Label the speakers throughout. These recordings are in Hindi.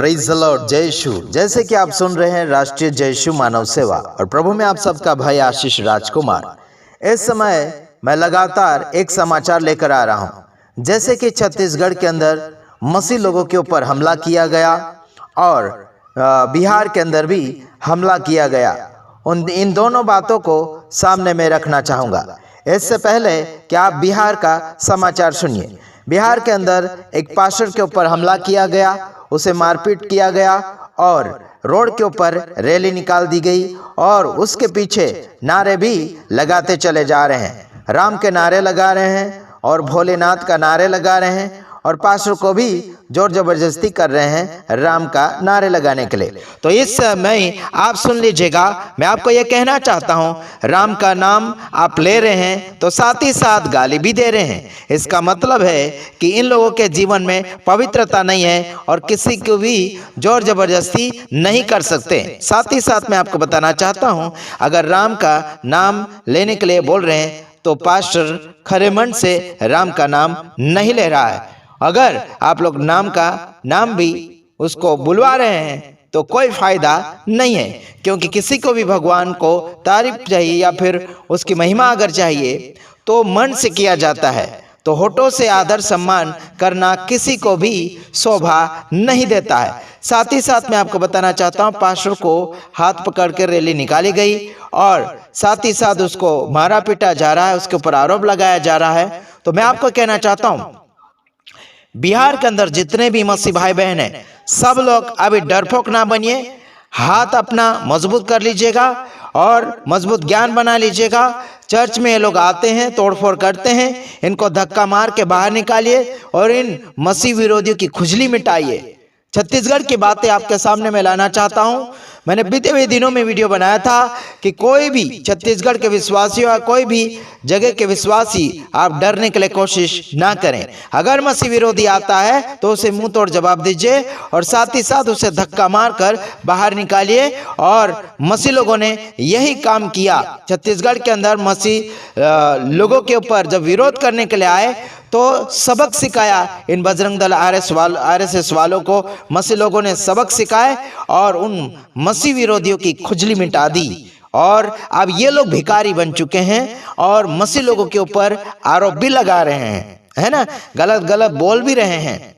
Speaker 1: प्रेज द लॉर्ड, जय यीशु। जैसे कि आप सुन रहे हैं राष्ट्रीय जय यीशु मानव सेवा और प्रभु में आप सबका भाई आशीष राजकुमार। इस समय मैं लगातार एक समाचार लेकर आ रहा हूं। जैसे कि छत्तीसगढ़ के अंदर मसीह लोगों के ऊपर हमला किया गया और बिहार के अंदर भी हमला किया गया। इन दोनों बातों को सामने में रखना चाहूँगा। इससे पहले कि आप बिहार का समाचार सुनिए। बिहार के अंदर एक पास्टर के ऊपर हमला किया गया, उसे मारपीट किया गया और रोड के ऊपर रैली निकाल दी गई और उसके पीछे नारे भी लगाते चले जा रहे हैं। राम के नारे लगा रहे हैं और भोलेनाथ का नारे लगा रहे हैं और पास्टर को भी जोर जबरदस्ती कर रहे हैं राम का नारे लगाने के लिए। तो इस समय आप सुन लीजिएगा, मैं आपको यह कहना चाहता हूं, राम का नाम आप ले रहे हैं तो साथ ही साथ गाली भी दे रहे हैं। इसका मतलब है कि इन लोगों के जीवन में पवित्रता नहीं है और किसी को भी जोर जबरदस्ती नहीं कर सकते। साथ ही साथ मैं आपको बताना चाहता हूं, अगर राम का नाम लेने के लिए बोल रहे हैं तो पास्टर खरे मन से राम का नाम नहीं ले रहा है। अगर आप लोग नाम भी उसको बुलवा रहे हैं तो कोई फायदा नहीं है, क्योंकि किसी को भी भगवान को तारीफ चाहिए या फिर उसकी महिमा अगर चाहिए तो मन से किया जाता है। तो होठों से आदर सम्मान करना किसी को भी शोभा नहीं देता है। साथ ही साथ मैं आपको बताना चाहता हूँ, पास्टर को हाथ पकड़ कर रैली निकाली गई और साथ ही साथ उसको मारा पीटा जा रहा है, उसके ऊपर आरोप लगाया जा रहा है। तो मैं आपको कहना चाहता हूँ, बिहार के अंदर जितने भी मसीह भाई बहन हैं, सब लोग अभी डरपोक ना बनिए, हाथ अपना मजबूत कर लीजिएगा और मजबूत ज्ञान बना लीजिएगा। चर्च में ये लोग आते हैं, तोड़फोड़ करते हैं, इनको धक्का मार के बाहर निकालिए और इन मसीह विरोधियों की खुजली मिटाइए। छत्तीसगढ़ की बातें आपके सामने मैं लाना चाहता हूं। मैंने बीते हुए दिनों में वीडियो बनाया था कि कोई भी छत्तीसगढ़ के विश्वासी या कोई भी जगह के विश्वासी आप डरने के लिए कोशिश ना करें। अगर मसीह विरोधी आता है तो उसे मुंह तोड़ जवाब दीजिए और साथ ही साथ उसे धक्का मारकर बाहर निकालिए। और मसीह लोगों ने यही काम किया। छत्तीसगढ़ के अंदर मसीह लोगों के ऊपर जब विरोध करने के लिए आए तो सबक सिखाया। इन बजरंग दल RSS वालों को मसीह लोगों ने सबक सिखाए और उन मसीह विरोधियों की खुजली मिटा दी। और अब ये लोग भिखारी बन चुके हैं और मसीह लोगों के ऊपर आरोप भी लगा रहे हैं, है ना, गलत गलत बोल भी रहे हैं,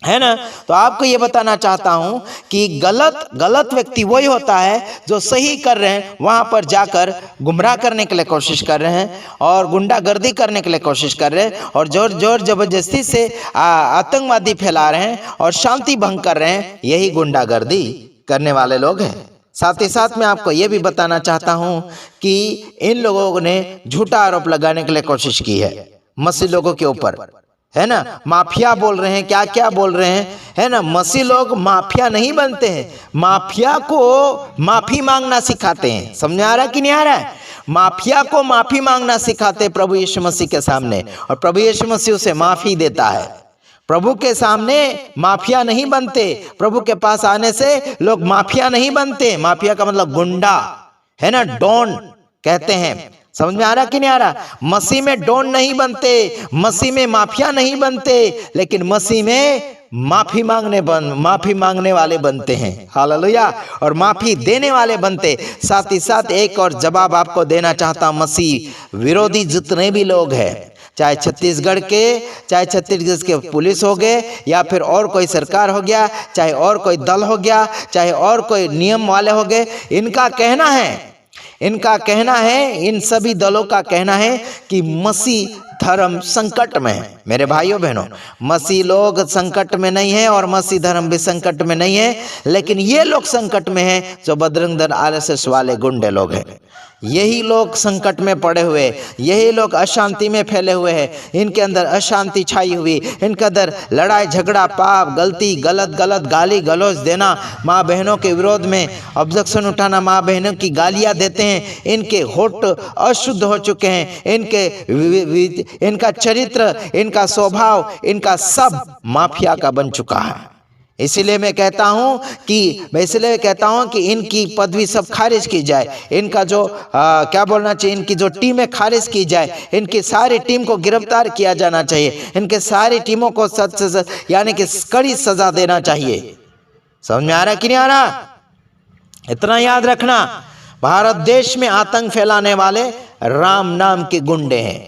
Speaker 1: है ना। तो आपको ये बताना चाहता हूं कि गलत व्यक्ति वही होता है जो सही कर रहे हैं वहां पर जाकर गुमराह करने के लिए कोशिश कर रहे हैं और गुंडागर्दी करने के लिए कोशिश कर रहे हैं और जोर जबरदस्ती से आतंकवादी फैला रहे हैं और शांति भंग कर रहे हैं। यही गुंडागर्दी करने वाले लोग हैं। साथ ही साथ मैं आपको ये भी बताना चाहता हूं कि इन लोगों ने झूठा आरोप लगाने के लिए कोशिश की है मसीह लोगों के ऊपर, है ना। माफिया बोल रहे हैं, क्या क्या बोल रहे हैं, है ना। मसीह लोग माफिया नहीं बनते हैं, माफिया को माफी मांगना सिखाते हैं। समझ आ रहा है कि नहीं आ रहा है? माफिया को माफी मांगना सिखाते प्रभु यीशु मसीह के सामने और प्रभु यीशु मसीह उसे माफी देता है। प्रभु के सामने माफिया नहीं बनते। प्रभु के पास आने से लोग माफिया नहीं बनते। माफिया का मतलब गुंडा, है ना, डॉन कहते हैं। समझ में आ रहा कि नहीं आ रहा? मसीह में डॉन नहीं बनते, मसीह में माफिया नहीं बनते, लेकिन मसीह में माफी मांगने वाले बनते हैं। हालेलुया। और माफी देने वाले बनते। साथ ही साथ एक और जवाब आपको देना चाहता हूं, मसीह विरोधी जितने भी लोग हैं, चाहे छत्तीसगढ़ के पुलिस हो गए या फिर और कोई सरकार हो गया, चाहे और कोई दल हो गया, चाहे और कोई नियम वाले हो गए, इनका कहना है, इन सभी दलों का कहना है कि मसीह धर्म संकट में है। मेरे भाइयों बहनों, मसीह लोग संकट में नहीं है और मसीह धर्म भी संकट में नहीं है, लेकिन ये लोग संकट में हैं जो बजरंग दल RSS वाले गुंडे लोग हैं। यही लोग संकट में पड़े हुए, यही लोग अशांति में फैले हुए हैं। इनके अंदर अशांति छाई हुई, इनके अंदर लड़ाई झगड़ा, पाप, गलती, गलत गाली गलौज देना, माँ बहनों के विरोध में ऑब्जेक्शन उठाना, माँ बहनों की गालियां देते हैं। इनके होठ अशुद्ध हो चुके हैं। इनका चरित्र, इनका स्वभाव, इनका सब माफिया का बन चुका है। इसलिए मैं कहता हूं कि इनकी पदवी सब खारिज की जाए। इनका जो क्या बोलना चाहिए, इनकी जो टीम है खारिज की जाए। इनकी सारी टीम को गिरफ्तार किया जाना चाहिए। इनके सारी टीमों को यानी कि कड़ी सजा देना चाहिए। समझ में आ रहा है कि नहीं आ रहा? इतना याद रखना, भारत देश में आतंक फैलाने वाले राम नाम के गुंडे हैं।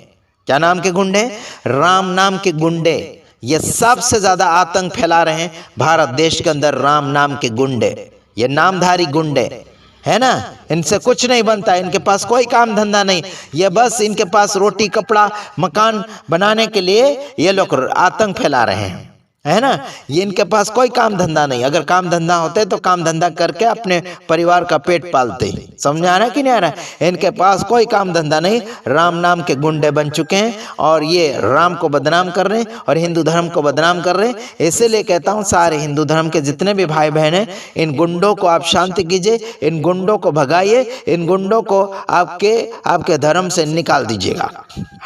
Speaker 1: क्या नाम के गुंडे? राम नाम के गुंडे। ये सबसे ज्यादा आतंक फैला रहे हैं भारत देश के अंदर, राम नाम के गुंडे। ये नामधारी गुंडे है ना, इनसे कुछ नहीं बनता, इनके पास कोई काम धंधा नहीं, ये बस इनके पास रोटी कपड़ा मकान बनाने के लिए ये लोग आतंक फैला रहे हैं, है ना। ये इनके पास कोई काम धंधा नहीं, अगर काम धंधा होते तो काम धंधा करके अपने परिवार का पेट पालते। समझ आ रहा है कि नहीं आ रहा है? इनके पास कोई काम धंधा नहीं, राम नाम के गुंडे बन चुके हैं और ये राम को बदनाम कर रहे हैं और हिंदू धर्म को बदनाम कर रहे हैं। इसीलिए कहता हूँ सारे हिंदू धर्म के जितने भी भाई बहन हैं, इन गुंडों को आप शांति कीजिए, इन गुंडों को भगाइए, इन गुंडों को आपके धर्म से निकाल दीजिएगा,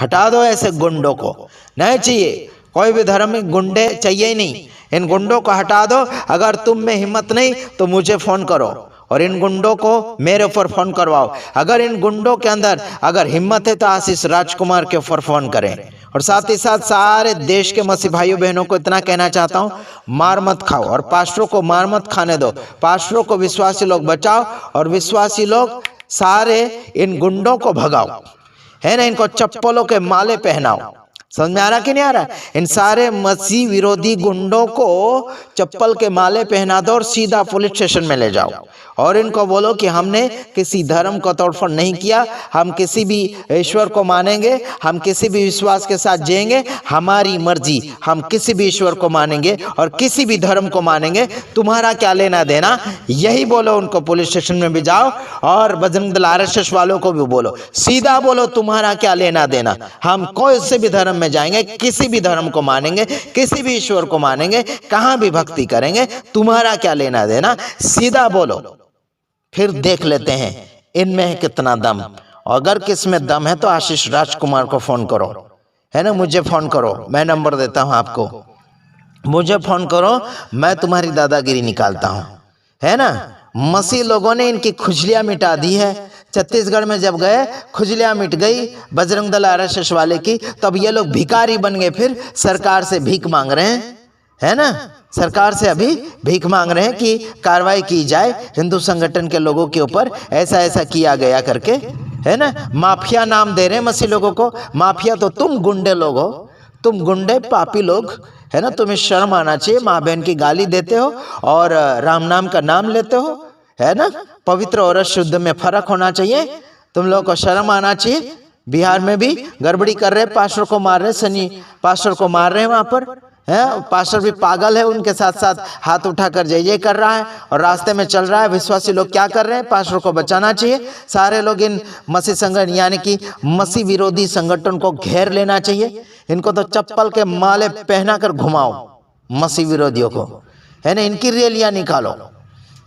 Speaker 1: हटा दो ऐसे गुंडों को, नहीं चाहिए, कोई भी धर्म में गुंडे चाहिए ही नहीं, इन गुंडों को हटा दो। अगर तुम में हिम्मत नहीं तो मुझे फोन करो और इन गुंडों को मेरे ऊपर फोन करवाओ। अगर इन गुंडों के अंदर अगर हिम्मत है तो आशीष राजकुमार के ऊपर फोन करें। और साथ ही साथ सारे देश के मसीह भाइयों बहनों को इतना कहना चाहता हूँ, मार मत खाओ और पास्टरों को मार मत खाने दो। पास्टरों को विश्वासी लोग बचाओ और विश्वासी लोग सारे इन गुंडों को भगाओ, है ना, इनको चप्पलों के माले पहनाओ। समझ में आ रहा कि नहीं आ रहा? इन सारे मसीह विरोधी गुंडों को चप्पल के माले पहना दो और सीधा पुलिस स्टेशन में ले जाओ और इनको बोलो कि हमने किसी धर्म को तोड़फोड़ नहीं किया, हम किसी भी ईश्वर को मानेंगे, हम किसी भी विश्वास के साथ जिएंगे, हमारी मर्जी, हम किसी भी ईश्वर को मानेंगे और किसी भी धर्म को मानेंगे, तुम्हारा क्या लेना देना, यही बोलो उनको। पुलिस स्टेशन में भी जाओ और बजरंग दल RSS वालों को भी बोलो, सीधा बोलो तुम्हारा क्या लेना देना, हम कोई से भी धर्म में जाएंगे, किसी भी धर्म को मानेंगे, किसी भी ईश्वर को मानेंगे, कहां भी भक्ति करेंगे, तुम्हारा क्या लेना देना, सीधा बोलो। फिर देख लेते हैं इनमें है कितना दम। अगर किस में दम है तो आशीष राजकुमार को फोन करो, है ना, मुझे फोन करो, मैं नंबर देता हूं आपको, मुझे फोन करो, मैं तुम्हारी दादागिरी निकालता हूं, है ना। मसीह लोगों ने इनकी खुजलियां मिटा दी है। छत्तीसगढ़ में जब गए खुजलियां मिट गई बजरंग दल RSS वाले की, तब ये लोग भिखारी बन गए, फिर सरकार से भीख मांग रहे हैं, है ना, सरकार से अभी भीख मांग रहे हैं कि कार्रवाई की जाए हिंदू संगठन के लोगों के ऊपर, ऐसा ऐसा किया गया करके, है ना। माफिया नाम दे रहे हैं मसीह लोगों को, माफिया तो तुम गुंडे लोग हो, तुम गुंडे पापी लोग, है ना, तुम्हें शर्म आना चाहिए, माँ बहन की गाली देते हो और राम नाम का नाम लेते हो, है ना। पवित्र और अशुद्ध में फर्क होना चाहिए, तुम लोगों को शर्म आना चाहिए। बिहार में भी गड़बड़ी कर रहे, पास्टर को मार रहे, सनी पास्टर को मार रहे हैं वहां पर, है, पास्टर भी पागल है, उनके साथ साथ हाथ उठाकर जय जय कर रहा है और रास्ते में चल रहा है। विश्वासी लोग क्या कर रहे हैं? पास्टर को बचाना चाहिए। सारे लोग इन मसीह संगठन यानी कि मसीह विरोधी संगठन को घेर लेना चाहिए। इनको तो चप्पल के माले पहना कर घुमाओ मसीह विरोधियों को, है ना, इनकी रैलियां निकालो,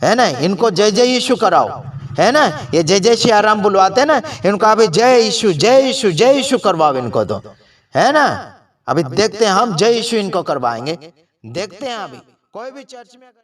Speaker 1: है ना, इनको जय जय यीशु कराओ, है ना। ये जय जय श्री राम बुलवाते हैं ना, इनको अभी जय यीशु जय यीशु जय यीशु करवाओ इनको, तो है ना। अभी देखते हैं हम, जय यीशु इनको करवाएंगे, देखते हैं अभी कोई भी चर्च में